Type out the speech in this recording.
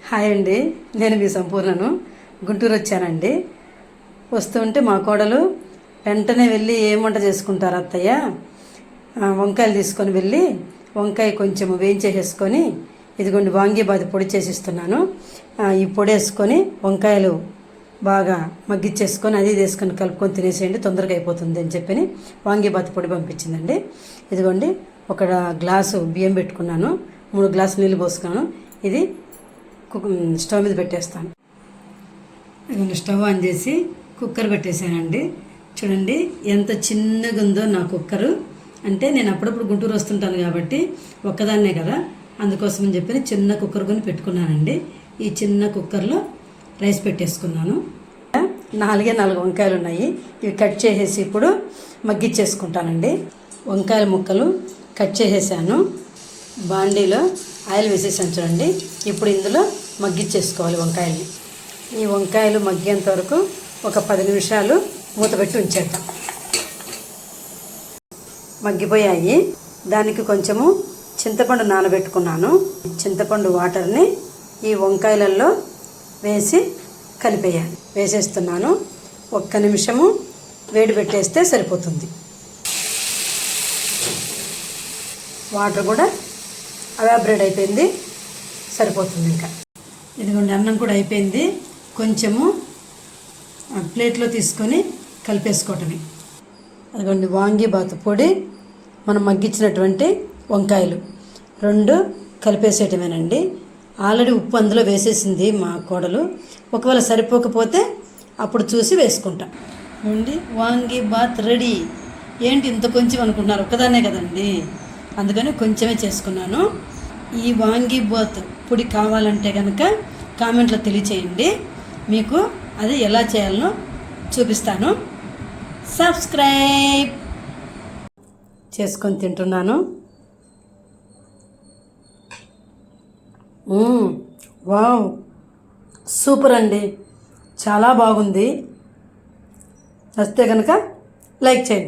Hi అండి, నేను మీ సంపూర్ణను. గుంటూరు వచ్చానండి. వస్తుంటే మా కోడలు వెంటనే వెళ్ళి ఏం వంట చేసుకుంటారు అత్తయ్య, వంకాయలు తీసుకొని వెళ్ళి వంకాయ కొంచెం వేయించేసేసుకొని ఇదిగోండి వాంగీబాత్ పొడి చేసిస్తున్నాను. ఈ పొడి వేసుకొని వంకాయలు బాగా మగ్గిచ్చేసుకొని అది వేసుకొని కలుపుకొని తినేసేయండి, తొందరగా అయిపోతుంది అని చెప్పి వాంగీబాత్ పొడి పంపించిందండి. ఇదిగోండి ఒక గ్లాసు బియ్యం పెట్టుకున్నాను, 3 గ్లాసులు నీళ్ళు పోసుకున్నాను. ఇది స్టవ్ మీద పెట్టేస్తాను. ఇదిగోండి స్టవ్ ఆన్ చేసి కుక్కర్ పెట్టేశానండి. చూడండి ఎంత చిన్నగా ఉందో నా కుక్కరు. అంటే నేను అప్పుడప్పుడు గుంటూరు వస్తుంటాను కాబట్టి ఒక్కదాన్నే కదా, అందుకోసం అని చెప్పి చిన్న కుక్కర్ కొని పెట్టుకున్నానండి. ఈ చిన్న కుక్కర్లో రైస్ పెట్టేసుకున్నాను. 4 వంకాయలు ఉన్నాయి, ఇవి కట్ చేసేసి ఇప్పుడు మగ్గిచ్చేసుకుంటానండి. వంకాయల ముక్కలు కట్ చేసేసాను. బాండీలో ఆయిల్ వేసేసాను చూడండి. ఇప్పుడు ఇందులో మగ్గిచ్చేసుకోవాలి వంకాయల్ని. ఈ వంకాయలు మగ్గేంత వరకు ఒక 10 నిమిషాలు మూత పెట్టి ఉంచేద్దాం. మగ్గిపోయాయి. దానికి కొంచెము చింతపండు నానబెట్టుకున్నాను. చింతపండు వాటర్ని ఈ వంకాయలలో వేసి కలిపేయాలి. వేసేస్తున్నాను. 1 నిమిషము వేడి పెట్టేస్తే సరిపోతుంది. వాటర్ కూడా ఎవాపరేట్ అయిపోయింది, సరిపోతుంది. ఇంకా ఇదిగోండి అన్నం కూడా అయిపోయింది. కొంచెము ప్లేట్లో తీసుకొని కలిపేసుకోవటమే. అదిగోండి వాంగీబాత్ పొడి, మనం మగ్గించినటువంటి వంకాయలు 2 కలిపేసేయటమేనండి. ఆల్రెడీ ఉప్పు అందులో వేసేసింది మా కోడలు. ఒకవేళ సరిపోకపోతే అప్పుడు చూసి వేసుకుంటాం. వాంగీబాత్ రెడీ. ఏంటి ఇంత కొంచెం అనుకుంటున్నారు, ఒక్కదాన్నే కదండి, అందుకని కొంచెమే చేసుకున్నాను. ఈ వాంగీబాత్ పొడి కావాలంటే కనుక కామెంట్లో తెలియచేయండి, మీకు అది ఎలా చేయాలనో చూపిస్తాను. సబ్స్క్రైబ్ చేసుకొని తింటున్నాను. వావ్, సూపర్ అండి, చాలా బాగుంది. నచ్చితే కనుక లైక్ చేయండి.